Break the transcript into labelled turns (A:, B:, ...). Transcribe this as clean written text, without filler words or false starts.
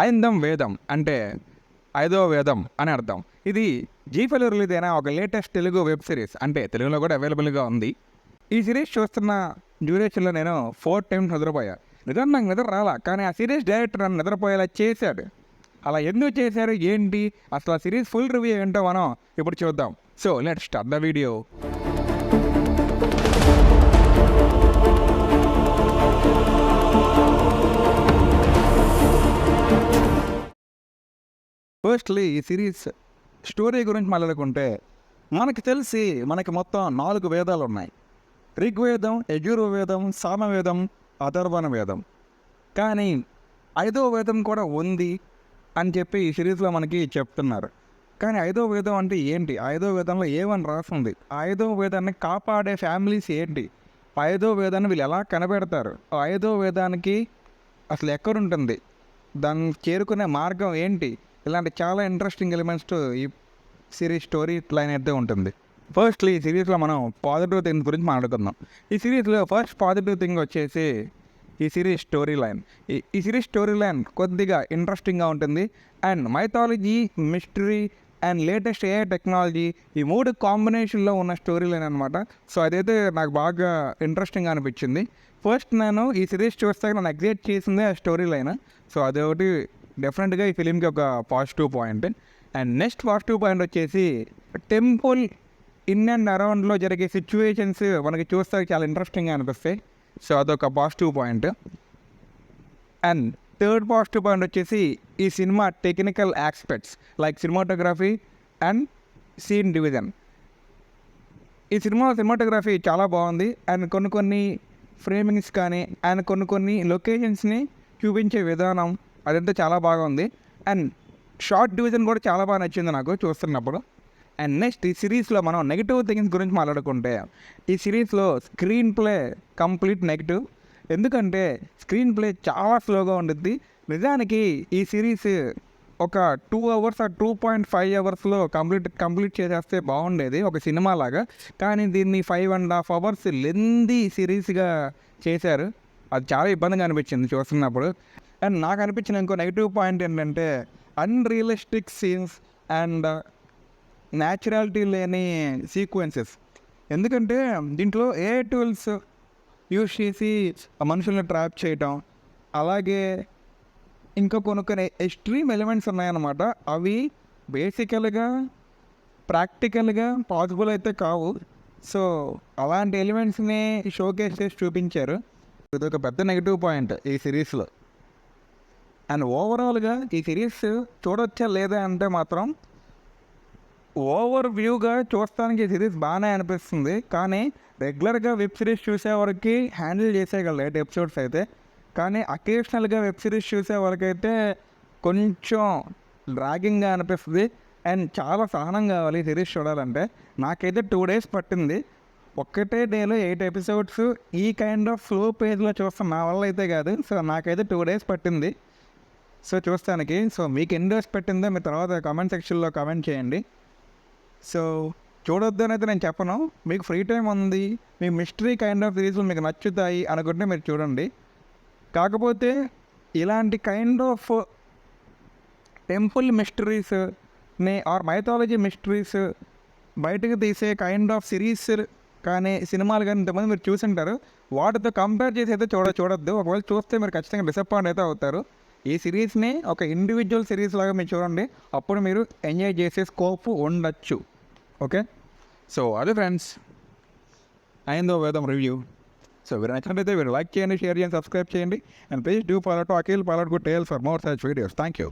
A: ఐందం వేదం అంటే ఐదో వేదం అని అర్థం. ఇది జీ ఫైవ్‌లో రిలీజ్ అయిన ఒక లేటెస్ట్ తెలుగు వెబ్ సిరీస్. అంటే తెలుగులో కూడా అవైలబుల్గా ఉంది. ఈ సిరీస్ చూస్తున్న డ్యూరేషన్లో నేను 4 టైమ్స్ నిద్రపోయా. నిజంగా నాకు నిద్ర రాలా, కానీ ఆ సిరీస్ డైరెక్టర్ నన్ను నిద్రపోయేలా చేశాడు. అలా ఎందుకు చేశారు, ఏంటి, అసలు ఆ సిరీస్ ఫుల్ రివ్యూ ఏంటో మనం ఇప్పుడు చూద్దాం. So let's start the video. Firstly ఈ సిరీస్ స్టోరీ గురించి మాట్లాడుకుంటే, మనకి మొత్తం 4 వేదాలు ఉన్నాయి. ఋగ్వేదం, యజుర్వేదం, సామవేదం, అథర్వణ వేదం. కానీ 5వ వేదం కూడా ఉంది అని చెప్పి ఈ సిరీస్లో మనకి చెప్తున్నారు. కానీ 5వ వేదం అంటే ఏంటి, 5వ వేదంలో ఏమని రాస్తుంది, 5వ వేదాన్ని కాపాడే ఫ్యామిలీస్ ఏంటి, 5వ వేదాన్ని వీళ్ళు ఎలా కనిపెడతారు, 5వ వేదానికి అసలు ఎక్కడుంటుంది, దాన్ని చేరుకునే మార్గం ఏంటి, ఇలాంటి చాలా ఇంట్రెస్టింగ్ ఎలిమెంట్స్ ఈ సిరీస్ స్టోరీ లైన్ అయితే ఉంటుంది. ఫస్ట్లీ ఈ సిరీస్లో మనం పాజిటివ్ థింగ్స్ గురించి మాట్లాడుకుందాం. ఈ సిరీస్లో ఫస్ట్ పాజిటివ్ థింగ్ వచ్చేసి ఈ సిరీస్ స్టోరీ లైన్. ఈ సిరీస్ స్టోరీ లైన్ కొద్దిగా ఇంట్రెస్టింగ్గా ఉంటుంది. And mythology, mystery and latest AI technology, ఈ 3 కాంబినేషన్లో ఉన్న స్టోరీ లైన్ అనమాట. సో అదైతే నాకు బాగా ఇంట్రెస్టింగ్గా అనిపించింది. ఫస్ట్ నేను ఈ సిరీస్ చూస్తే నన్ను ఎగ్జైట్ చేసిందే ఆ స్టోరీ లైన్. సో అదొకటి డెఫినెట్గా ఈ ఫిలింకి ఒక positive point. And next positive point వచ్చేసి టెంపుల్ ఇన్ అండ్ అరౌండ్లో జరిగే సిచ్యువేషన్స్ మనకి చూస్తే చాలా ఇంట్రెస్టింగ్గా అనిపిస్తాయి. సో అదొక positive point. And third positive point వచ్చేసి ఈ cinema technical aspects like cinematography and scene division. ఈ సినిమాటోగ్రఫీ చాలా బాగుంది. అండ్ కొన్ని ఫ్రేమింగ్స్ కానీ అండ్ కొన్ని లొకేషన్స్ని చూపించే విధానం అదంతా చాలా బాగా ఉంది. అండ్ షార్ట్ డివిజన్ కూడా చాలా బాగా నచ్చింది నాకు చూస్తున్నప్పుడు. అండ్ నెక్స్ట్ ఈ సిరీస్లో మనం నెగిటివ్ థింగ్స్ గురించి మాట్లాడుకుంటే, ఈ సిరీస్లో స్క్రీన్ ప్లే కంప్లీట్ నెగిటివ్. ఎందుకంటే స్క్రీన్ ప్లే చాలా స్లోగా ఉంటుంది. నిజానికి ఈ సిరీస్ ఒక 2 hours ఆ 2.5 hours కంప్లీట్ చేసేస్తే బాగుండేది ఒక సినిమా లాగా. కానీ దీన్ని 5.5 hours లెందీ సిరీస్గా చేశారు. అది చాలా ఇబ్బందిగా అనిపించింది చూస్తున్నప్పుడు. అండ్ నాకు అనిపించిన ఇంకో నెగిటివ్ పాయింట్ ఏంటంటే అన్రియలిస్టిక్ సీన్స్ అండ్ న్యాచురాలిటీ లేని సీక్వెన్సెస్. ఎందుకంటే దీంట్లో ఏఐ టూల్స్ యూజ్ చేసి మనుషుల్ని ట్రాప్ చేయటం, అలాగే ఇంకా కొన్ని ఎక్స్ట్రీమ్ ఎలిమెంట్స్ ఉన్నాయన్నమాట. అవి బేసికల్గా ప్రాక్టికల్గా పాసిబుల్ అయితే కావు. సో అలాంటి ఎలిమెంట్స్ని షోకేస్ చేసి చూపించారు. ఇది ఒక పెద్ద నెగిటివ్ పాయింట్ ఈ సిరీస్లో. అండ్ ఓవరాల్గా ఈ సిరీస్ చూడొచ్చా లేదా అంటే మాత్రం ఓవర్ వ్యూగా చూడటానికి ఈ సిరీస్ బాగానే అనిపిస్తుంది. కానీ రెగ్యులర్గా వెబ్ సిరీస్ చూసేవారికి హ్యాండిల్ చేసేయగలరు 8 episodes అయితే. కానీ అకేషనల్గా వెబ్ సిరీస్ చూసే వరకైతే కొంచెం డ్రాగింగ్గా అనిపిస్తుంది. అండ్ చాలా సహనం కావాలి ఈ సిరీస్ చూడాలంటే. నాకైతే 2 days పట్టింది. ఒక్కటే డేలో 8 episodes ఈ కైండ్ ఆఫ్ స్లో పేజ్లో చూస్తాం నా వల్ల అయితే కాదు. సో నాకైతే 2 days పట్టింది సో చూస్తానికి. సో మీకు ఎన్ని డేస్ పెట్టిందో మీరు తర్వాత కామెంట్ సెక్షన్లో కామెంట్ చేయండి. సో చూడొద్దు అని అయితే నేను చెప్పను. మీకు ఫ్రీ టైం ఉంది, మీ మిస్టరీ కైండ్ ఆఫ్ సిరీస్లు మీకు నచ్చుతాయి అనుకుంటే మీరు చూడండి. కాకపోతే ఇలాంటి కైండ్ ఆఫ్ టెంపుల్ మిస్టరీస్ని ఆర్ మైథాలజీ మిస్టరీస్ బయటకు తీసే కైండ్ ఆఫ్ సిరీస్ కానీ సినిమాలు కానీ ఇంతమంది మీరు చూసింటారు. వాటితో కంపేర్ చేసి అయితే చూడొద్దు. ఒకవేళ చూస్తే మీరు ఖచ్చితంగా డిసప్పాయింట్ అయితే అవుతారు. ఈ సిరీస్ని ఒక ఇండివిజువల్ సిరీస్ లాగా మీరు చూడండి. అప్పుడు మీరు ఎంజాయ్ చేసే స్కోప్ ఉండొచ్చు. ఓకే, సో అదే ఫ్రెండ్స్, ఐదో వేదం రివ్యూ. సో మీరు నచ్చినట్లయితే మీరు లైక్ చేయండి, షేర్ చేయండి, సబ్స్క్రైబ్ చేయండి. And please do follow to Akhil Palat good tales for more such videos. Thank you.